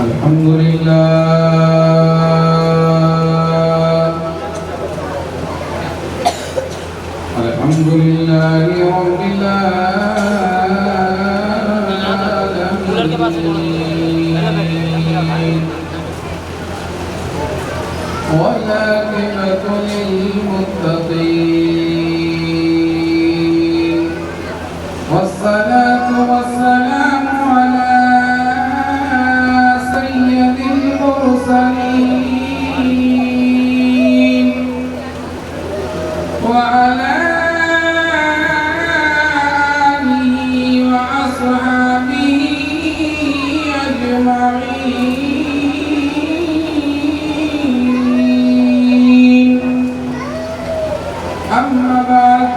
الحمد لله الحمد لله رب العالمين والعاقبة للمتقين والصلاة والسلام على سيد المرسلين وعلى آله وأصحابه أجمعين أما بعد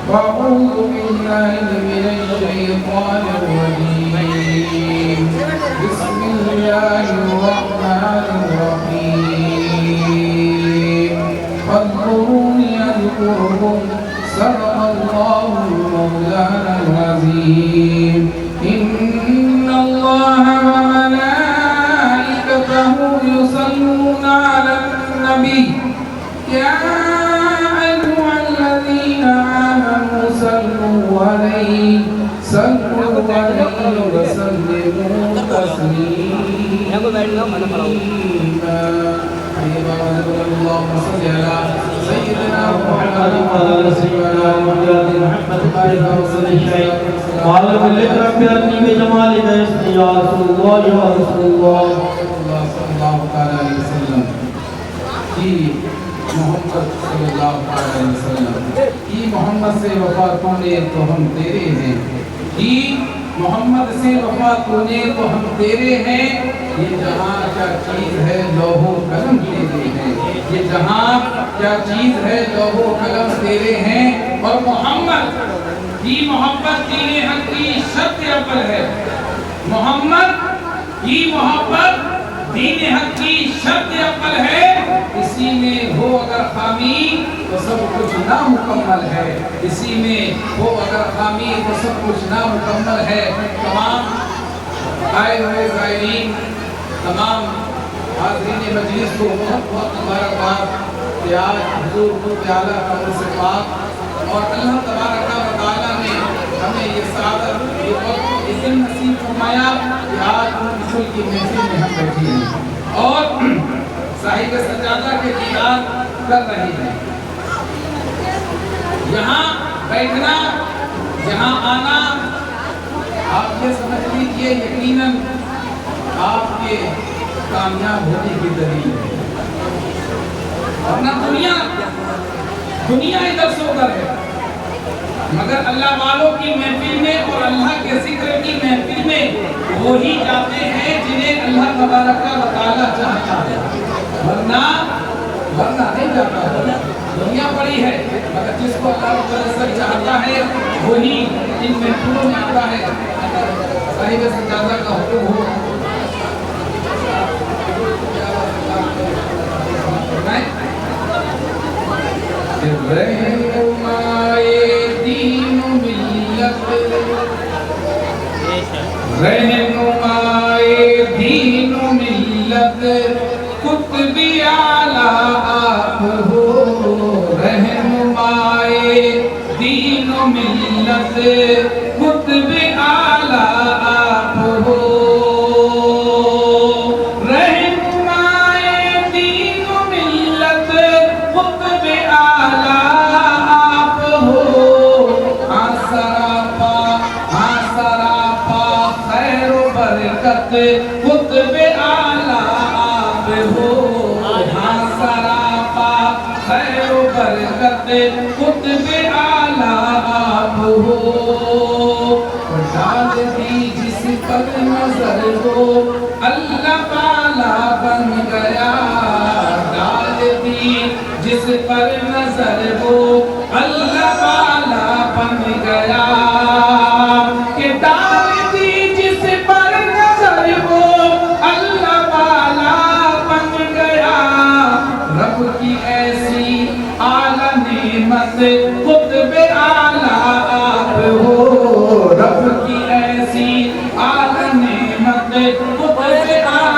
فأعوذ بالله من الشيطان الرجيم بسم الله الرحمن الرحيم فاذكروني أذكركم صدق الله مولانا العظيم إن الله وملائكته يصلون على النبي يا أيها الذين آمنوا صلوا عليه وسلموا تسليما اللهم صل على سيدنا محمد وعلى سيدنا محمد وعلى كل رب أني بجمالك يسري يا رسول الله يا رسول الله صلى الله عليه وسلم کی محمد صلی اللہ علیہ وسلم کی محمد سے وفا تونے تو ہم تیرے ہیں کی محمد سے وفا تونے تو ہم تیرے ہیں یہ جہاں کیا چیز ہے لوح و قلم تیرے ہیں یہ جہاں کیا چیز ہے لوح و قلم تیرے ہیں اور محمد کی محبت دین حق کی شرط اول ہے محمد کی محبت دین حق کی شرط اول ہے اسی میں ہو اگر خامی تو سب کچھ نامکمل ہے اسی میں ہو اگر خامی تو سب کچھ نامکمل ہے تمام آئے ہوئے زائرین تمام حاضرین مجلس کو بہت بہت مبارکباد کہ آج حضور قرب اعلیٰ قبر سے پاک اور اللہ تبارک و تعالیٰ نے ہمیں یہ سعادت یہ وقت یہ دن نصیب فرمایا کہ آج ان رسول کی محفل میں ہم بیٹھے ہیں اور صاحب سجادہ کے دیدار کر رہے ہیں یہاں بیٹھنا یہاں آنا آپ یہ سمجھ لیجئے یقیناً آپ کے کامیاب ہونے کی دلیل ہے ورنہ دنیا ادھر سے ادھر ہے مگر اللہ والوں کی محفل میں اور اللہ کے ذکر کی محفل میں وہی جاتے ہیں جنہیں اللہ تبارک و تعالیٰ چاہتا ہے ورنہ نہیں جاتا ہے دنیا بڑی ہے مگر جس کو اللہ تعالیٰ چاہتا ہے وہی ان محفلوں میں آتا ہے صاحب سجادہ کا حکم ہو رہنمائے دین و ملت رہنمائے دین و ملت قطب اعلیٰ آپ ہو رہنمائے دین و ملت قطب اعلیٰ آپ ہو قطب اعلیٰ آپ ہو ہاں سراپا خیر و برکت قطب اعلیٰ آپ ہو ڈال دی جس پر نظر ہو اللہ والا بن گیا ڈال دی جس پر نظر ہو اللہ والا بن گیا کہ ڈال دی جس پر نظر ہو اللہ والا بن گیا رب کی ایسی اعلیٰ نعمت قطب اعلیٰ آپ ہو رب کی ایسی اعلیٰ نعمت قطب اعلیٰ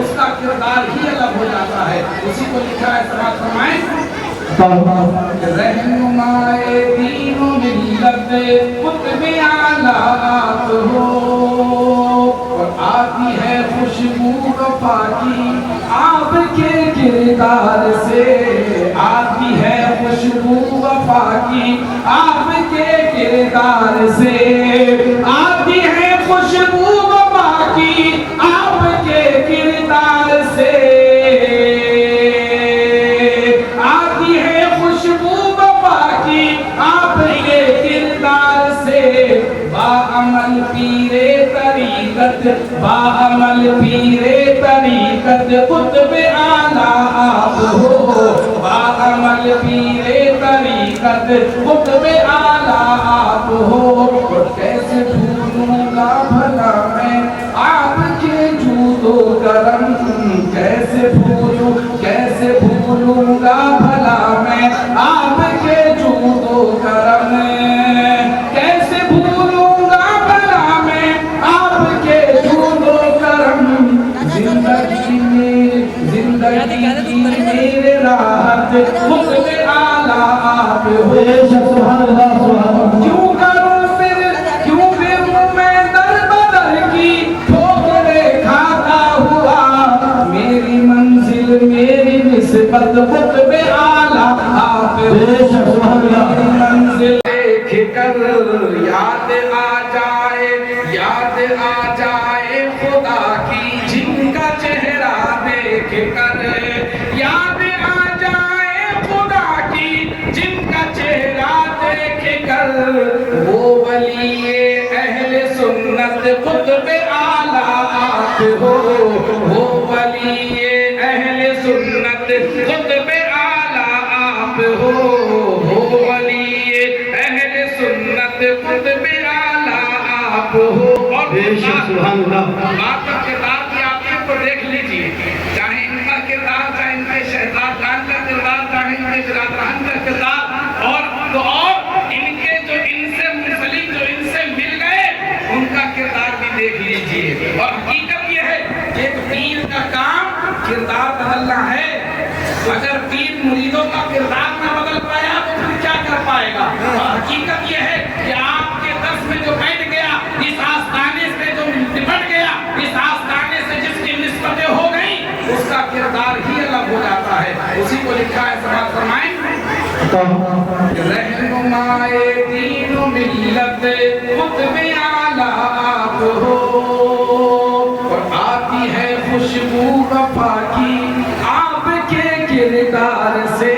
اس کا کردار ہی الگ ہو جاتا ہے. اسی کو لکھا ہے سماعت فرمائیں رہنمائے دین و ملت قطب اعلیٰ ہو اور آتی ہے خوشبو وفا کی آپ کے کردار سے آتی ہے خوشبو وفا کی آپ کے کردار سے آتی ہے خوشبو وفا کی آپ کے کردار سے آتی ہے خوشبو وفا کی آپ کے کردار سے باعمل پیرے طریقت باعمل پیرے طریقت قطب اعلیٰ آپ ہو باعمل پیرے طریقت قطب اعلیٰ آپ ہو. کیسے بھولوں گا بھلا میں آپ کے جود و کرم کیسے بھولوں گا بھلا میں آپ کے جود و کرم کیسے بھولوں گا بھلا میں آپ کے جود و کرم زندگی کی میرے راحت قطب اعلیٰ آپ ہو. کیوں کروں پھر میں در بدر کی ٹھوکریں کھاتا ہوا میری منزل میری نسبت قطب اعلیٰ آپ ہو. میری منزل دیکھ کر یاد آ جائے خدا کی جن کا چہرہ دیکھ کر یاد آ جائے خدا کی جن کا چہرہ دیکھ کر وہ ولی اہل سنت قطب اعلیٰ آپ ہو وہ ولی اہل سنت قطب اعلیٰ آپ ہو وہ ولی اہل سنت قطب اعلیٰ آپ ہو. اور آپ کا کردار بھی آپ کو دیکھ لیجیے چاہے ان کا کردار چاہے ان کے شہزادگان کا کردار چاہے ان کے برادران کا کردار اور ان کے جو ان سے منسلک جو ان سے مل گئے ان کا کردار بھی دیکھ لیجیے. اور حقیقت یہ ہے کہ ایک پیر کا کام کردار بدلنا ہے. اگر پیر مریدوں کا کردار نہ بدل پایا تو پھر کیا کر پائے گا. اور حقیقت یہ ہے کہ آپ کے دس میں جو بیٹھ گیا اس آستانے سے جو نپٹ گیا اس آستانے سے جس کی نسبتیں ہو گئی اس کا کردار ہی الگ ہو جاتا ہے. اسی کو لکھا ہے سماعت فرمائیں رہنمائے دین و ملت قطب اعلیٰ آپ ہو اور آتی ہے خوشبو وفا کی آپ کے کردار سے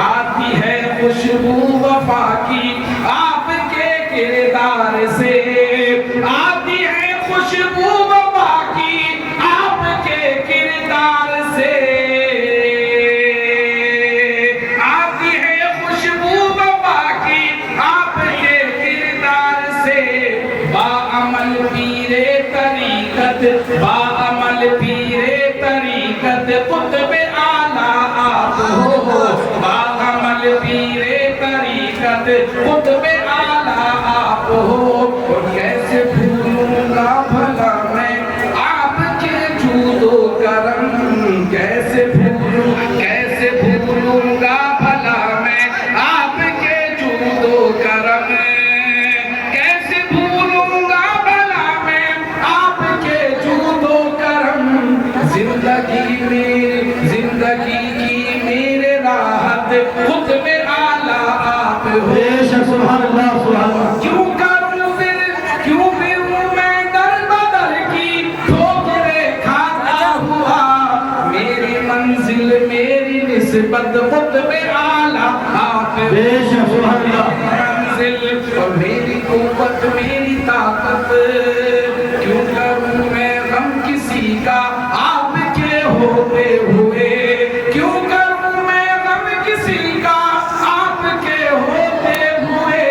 آتی ہے خوشبو وفا کی آپ کے کردار سے آتی ہے خوشبو وفا کی آپ کے کردار سے آتی ہے خوشبو وفا کی آپ کے کردار سے باعمل پیرے طریقت باعمل پیرے طریقت قطب اعلیٰ آپ ہو باعمل پیرے طریقت قطب اعلیٰ آپ ہو. اور کیسے بھولوں گا بھلا میں آپ کے جود و کرم کیسے بھولوں گا بھلا میں آپ کے جود و کرم کیسے بھولوں گا بھلا میں آپ کے جود و کرم زندگی کی میرے راحت قطب اعلیٰ آپ ہو. کیوں پھر میں در بدر کی ٹھوکریں کھاتا ہوا میری منزل میری نسبت قطب اعلیٰ آپ ہو. منزل اور میری قوت میری طاقت کیوں کروں میں غم کسی کا آپ کے ہوتے ہوئے کیوں کروں میں غم کسی کا آپ کے ہوتے ہوئے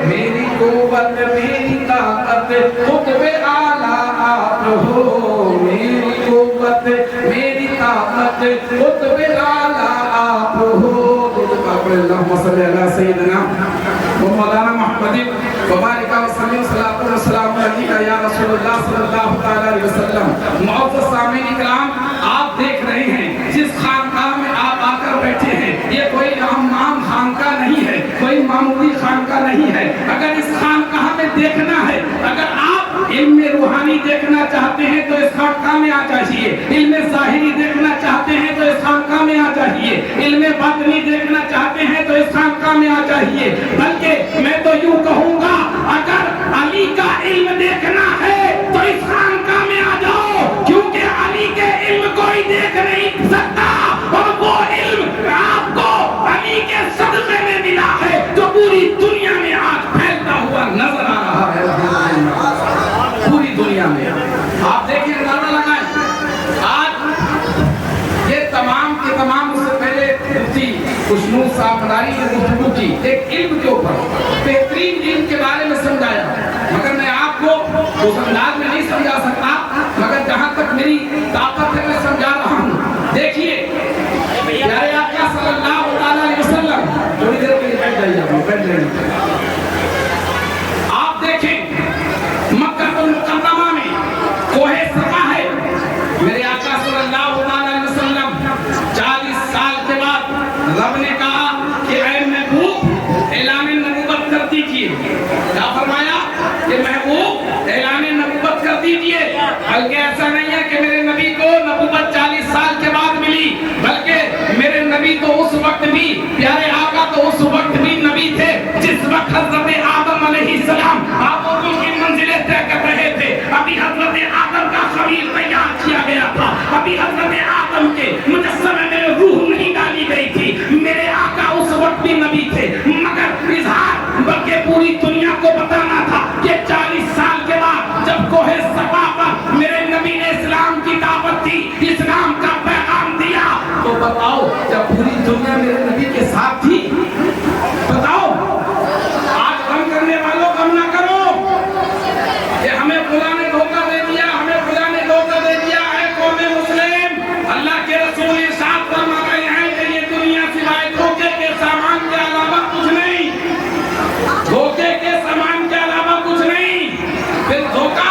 میری قوت میری طاقت قطب اعلیٰ آپ ہو میری قوت میری طاقت قطب اعلیٰ آپ ہو. اللہم صلی علی سیدنا و مولانا محمد و بارک و سلم صلاۃ و سلام عرض کیا یا رسول اللہ صلی اللہ علیہ وسلم، معزز سامعین اکرام، آپ دیکھ رہے ہیں جس خانقاہ میں آپ آ کر بیٹھے ہیں یہ کوئی عام خانقاہ نہیں ہے، کوئی معمولی خانقاہ نہیں ہے۔ اگر اس خانقاہ میں دیکھنا ہے، اگر آپ علم روحانی دیکھنا چاہتے ہیں تو اس خانقاہ میں آ جائیے، علم ظاہری دیکھنا چاہتے ہیں تو اس خانقاہ میں آ جائیے، علم باطنی دیکھنا چاہتے ہیں تو اس خانقاہ میں آ جائیے۔ بلکہ میں تو یوں کہوں گا اگر علی کا علم دیکھنا ہے تو اس خانقاہ میں آ جاؤ، کیونکہ علی کے علم کوئی دیکھ نہیں سکتا، اور وہ علم آپ کو علی کے صدقے میں ملا ہے جو پوری دنیا میں آج پھیلتا ہوا نظر آ رہا ہے، پوری دنیا میں۔ آپ دیکھیں اندازہ لگائیں، آج یہ تمام کے تمام، اس سے پہلے مفتی خوشنود صاحب مداری نے گفتگو کی ایک علم کے اوپر، بہترین علم کے بارے میں سمجھایا، مگر میں آپ کو اس انداز میں نہیں سمجھا سکتا، مگر جہاں تک میری طاقت ہے میں سمجھا رہا ہوں۔ دیکھیے پیارے آقا صلی اللہ علیہ وسلم، تھوڑی دیر کے لیے بیٹھ جائیے، بیٹھ جائیے۔ آپ دیکھیں مکہ المکرمہ میں کوہ صفا ہے، میرے آقا صلی اللہ علیہ وسلم 40 سال کے بعد رب نے کہا کہ اے محبوب اعلان نبوت کر دیجئے، کیا فرمایا کہ محبوب اعلان نبوت کر دیجئے۔ بلکہ ایسا نہیں ہے کہ میرے نبی کو نبوت 40 سال کے بعد ملی، بلکہ میرے نبی تو اس وقت بھی، پیارے آقا تو اس وقت بھی نبی تھے جس وقت حضرت آدم علیہ السلام آپ ان کی منزلیں طے کر رہے تھے، ابھی حضرت آدم کا خلیل تیار کیا گیا تھا، ابھی حضرت آدم کے مجسمے میں روح نہیں ڈالی گئی تھی، میرے آقا اس وقت بھی نبی تھے، مگر اظہار بلکہ پوری دنیا کو بتانا تھا کہ 40 سال کے بعد جب کوہ صفا پر میرے نبی نے اسلام کی دعوت دی، اسلام کا پیغام دیا، تو بتاؤ جب پوری دنیا میرے نبی کے ساتھ تھی، بتاؤ آج غم کرنے والوں غم نہ کرو کہ ہمیں خدا نے دھوکہ دے دیا، ہمیں خدا نے دھوکہ دے دیا۔ اے قوم مسلم، اللہ کے رسول ارشاد فرما رہے ہیں کہ یہ دنیا سوائے دھوکے کے سامان کے علاوہ کچھ نہیں، دھوکے کے سامان کے علاوہ کچھ نہیں۔ پھر دھوکہ،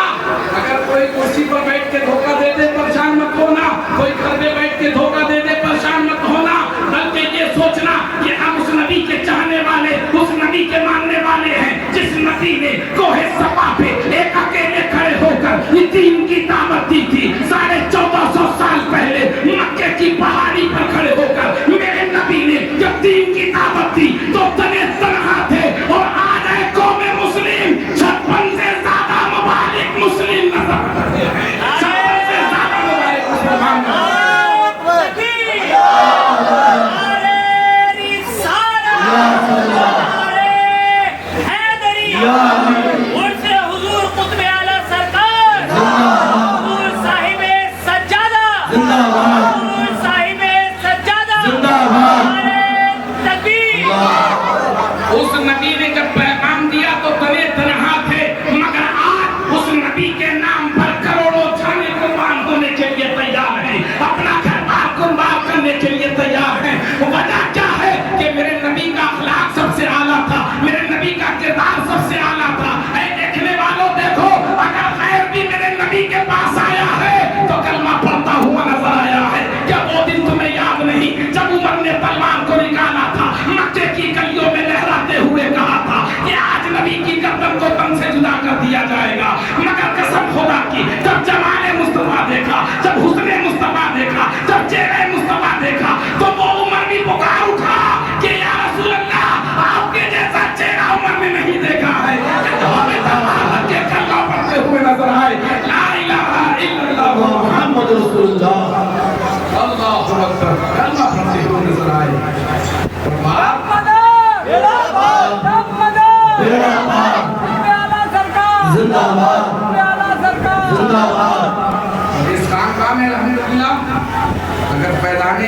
اگر کوئی کرسی پر بیٹھ کے دھوکہ دے دے پریشان مت ہونا، کوئی گھر میں بیٹھ کے دھوکہ دے دے پریشان مت ہونا، بلکہ یہ سوچنا کہ ہم اس نبی کے چاہنے والے، اس نبی کے ماننے والے ہیں جس نبی نے کوہ صفا پہ ایک اکیلے کھڑے ہو کر یہ دین کی دعوت دی تھی، 1450 سال پہلے مکے کی پہاڑی پر کھڑے ہو کر میرے نبی نے جب دین کی دعوت دی تو تنے تنہا تھے، اور آج ہے قوم مسلم 56 سے زیادہ ممالک مسلم نظر آتے ہیں، 56 سے زیادہ ممالک مسلمان نظر آتے ہیں۔ اس نبی نے جب پیغام دیا تو تنے تنہا تھے، مگر آج اس نبی کے نام پر کروڑوں جانے قربان ہونے کے لیے تیار ہیں، اپنا گھر بار قربان کرنے کے لیے تیار ہیں۔ وجہ کیا ہے کہ میرے نبی کا اخلاق سب سے اعلیٰ تھا، میرے نبی کا کردار سب سے اعلیٰ تھا۔ اے دیکھنے والوں دیکھو، اگر خیر بھی میرے نبی کے پاس آیا ہے تو کلمہ پڑھتا ہوا نظر آیا ہے۔ کیا وہ دن تمہیں یاد نہیں جب عمر نے تلوار کو نکالا تھا، مکے کی گلیوں میں لہراتے ہوئے کہا تھا کہ آج نبی کی گردن کو تن سے جدا کر دیا جائے گا، مگر قسم خدا کی جب جمال مصطفیٰ دیکھا، جب حسن مصطفیٰ دیکھا، جب چہرہ مصطفیٰ دیکھا تو وہ عمر بھی پکار اٹھا کہ یا رسول اللہ آپ کے جیسا چہرہ عمر میں نہیں دیکھا ہے، کہ جو ہمیں تلوار کے کلمہ پڑھتے ہوئے نظر آئے، لا الہ الا اللہ محمد رسول اللہ، اللہ اکبر، کلمہ پڑھتے ہوئے نظر آئے۔ اس خانقاہ میں الحمدللہ اگر فیضان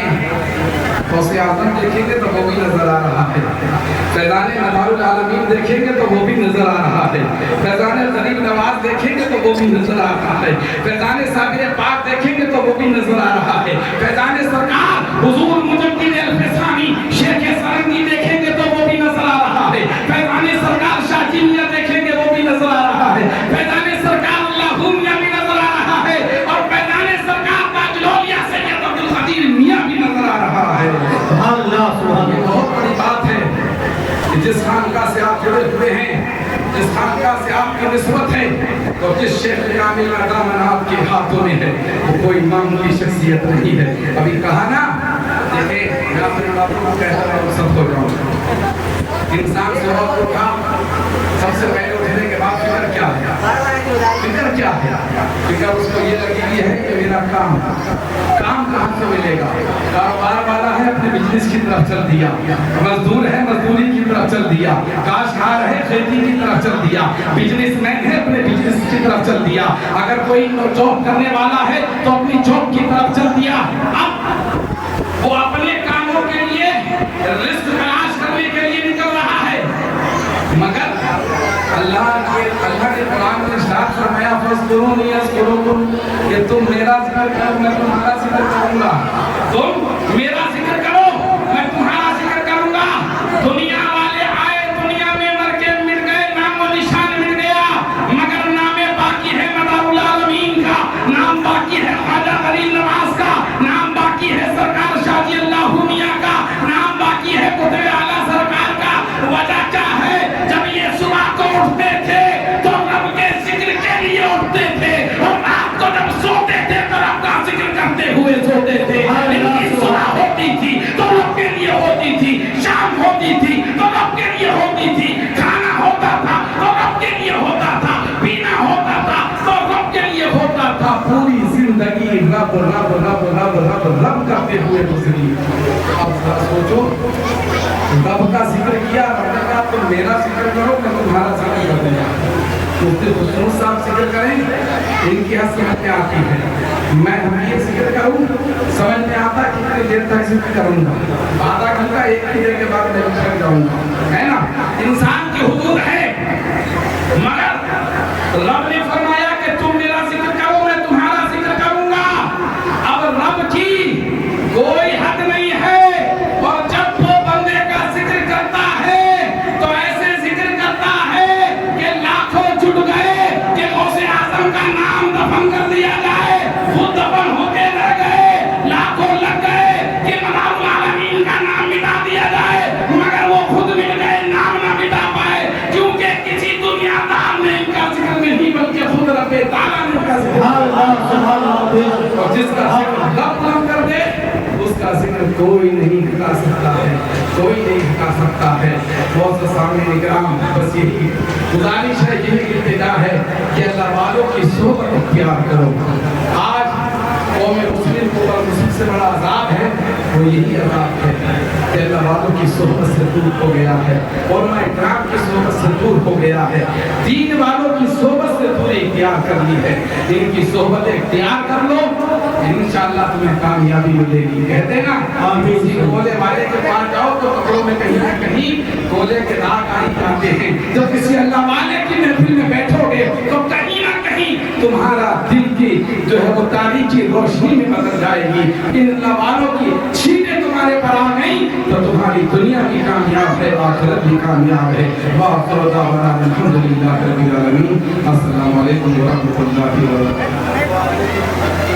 غوث اعظم دیکھیں گے تو وہ بھی نظر آ رہا ہے، فیضان نوار العالمین دیکھیں گے تو وہ بھی نظر آ رہا ہے، فیضان غریب نواز دیکھیں گے تو وہ بھی نظر آ رہا ہے، فیضان صابر پاک دیکھیں گے تو وہ بھی نظر آ رہا ہے، فیضان سرکار حضور مجدد الفسانی شیخ سرنگی دیکھیں گے تو وہ بھی نظر آ رہا ہے، فیضان سرکار شاہ چینیہ دیکھیں گے وہ بھی نظر آ رہا ہے، فیضان جس خانقاہ سے آپ جڑے ہوئے ہیں، جس خانقاہ سے آپ کی نسبت ہے، اور جس شیخ کامل کا دامن آپ کے ہاتھوں میں ہے، وہ کوئی معمولی شخصیت نہیں ہے۔ ابھی کہا نا، دیکھیں میں اپنے باتوں کو کہتا ہوں، سب کو جاؤں انسان سے وقت اٹھا، سب سے پہلے اٹھنے کے بعد فکر کیا ہے؟ فکر کیا ہے؟ فکر اس کو یہ لگی ہوئی ہے کہ میرا کام کہاں سے ملے گا؟ کاروبار والا ہے، اپنے بزنس کی طرف چل دیا، مزدور ہے، مزدوری کی طرف چل دیا، کاشتکار ہے، کھیتی کی طرف چل دیا، بزنس مین ہے، اپنے بزنس کی طرف چل دیا، اگر کوئی جاب کرنے والا ہے تو اپنی جاب کی طرف چل دیا۔ اب وہ اپنے کاموں کے لیے رزق تلاش کرنے کے لیے نکل رہا ہے، مگر اللہ نے قرآن میں ارشاد فرمایا فاذکرونی اذکرکم، کہ تم میرا ذکر کرو میں تمہارا ذکر کروں گا، تم میرا ذکر کرو میں تمہارا ذکر کروں گا۔ دنیا والے آئے، دنیا میں مر کے مٹ گئے، نام و نشان مٹ گیا، مگر نام باقی ہے مدار العالمین کا، نام باقی ہے خواجہ غریب نواز کا، نام باقی ہے سرکار شاہ جی اللہ میاں کا، نام باقی ہے قطب اعلیٰ سرکار کا۔ وجہ کیا ہے؟ جب یہ صبح کو اٹھتے تھے تو رب کے ذکر کے لیے اٹھتے تھے، اور رات کو جب سوتے تھے تو رب کا ذکر کرتے ہوئے سوتے تھے۔ ان کی صبح ہوتی تھی تو رب کے لیے ہوتی تھی، شام ہوتی تھی تو رب کے لیے ہوتی تھی، کھانا ہوتا تھا تو رب کے لیے ہوتا تھا، پینا ہوتا تھا تو رب کے لیے ہوتا تھا۔ پوری زندگی رب رب رب رب رب رب کرتے ہوئے گزری۔ اب ذرا سوچو، رب کا ذکر کیا، رب نے کہا تم میرا ذکر کرو میں تمہارا ذکر کر دوں گا۔ مفتی خسرو صاحب ذکر کریں، ان کی حسنت میں آتی ہے، میں یہ ذکر کروں سمجھ میں آتا کتنی دیر تک ذکر کروں گا، آدھا گھنٹہ ایک گھنٹے کے بعد میں اٹھ جاؤں گا، ہے نا؟ انسان کی حدود ہے، مگر رب نے فرمایا کہ تم میرا ذکر کرو میں تمہارا ذکر کروں گا۔ اب رب کی کوئی حد نہیں ہے، اور جب وہ بندے کا ذکر کرتا ہے تو ایسے ذکر کرتا ہے کہ لاکھوں جٹ گئے کہ غوث اعظم کا نام دفن کر دیا جائے، وہ دفن ہوتے رہ گئے، لاکھوں لگ گئے کہ مدار العالمین کا نام مٹا دیا جائے، مگر وہ خود مل گئے، نام نہ مٹا پائے، کیونکہ کسی دنیا دار نے ان کا ذکر نہیں بلکہ خود رب تعالیٰ نے ان کا ذکر، اور جس کا ذکر رب نہ کر دے اس کا ذکر کوئی نہیں ہٹا سکتا ہے، کوئی نہیں ہٹا سکتا ہے۔ بہت سامنے اکرام، بس یہی گزارش ہے، یہی التجا ہے کہ اللہ والوں کی صحبت اختیار کرو۔ آج قوم مسلم کو سب سے بڑا عذاب ہے، وہ یہی عذاب ہے کہ اللہ والوں کی صحبت سے دور ہو گیا ہے، علماء اکرام کی صحبت سے دور ہو گیا ہے، دین والوں کی صحبت سے دوری اختیار کر لی ہے۔ ان کی صحبت اختیار کر لو، انشاءاللہ تمہیں کامیابی ملے گی۔ کہتے ہیں نا کسی کولے والے کے پاس جاؤ تو کپڑوں میں کہیں نہ کہیں کولے کے داغ آ ہی جاتے ہیں، جب کسی اللہ والے کی محفل میں بیٹھو گے تو کہیں نہ کہیں تمہارا دل کی جو ہے وہ تاریکی روشنی میں بدل جائے گی۔ ان اللہ والوں کی چھینیں تمہارے پر آ گئی تو تمہاری دنیا بھی کامیاب ہے، آخرت بھی کامیاب ہے۔ وآخر دعوانا الحمدللہ رب العالمین۔ السلام علیکم ورحمۃ اللہ وبرکاتہ۔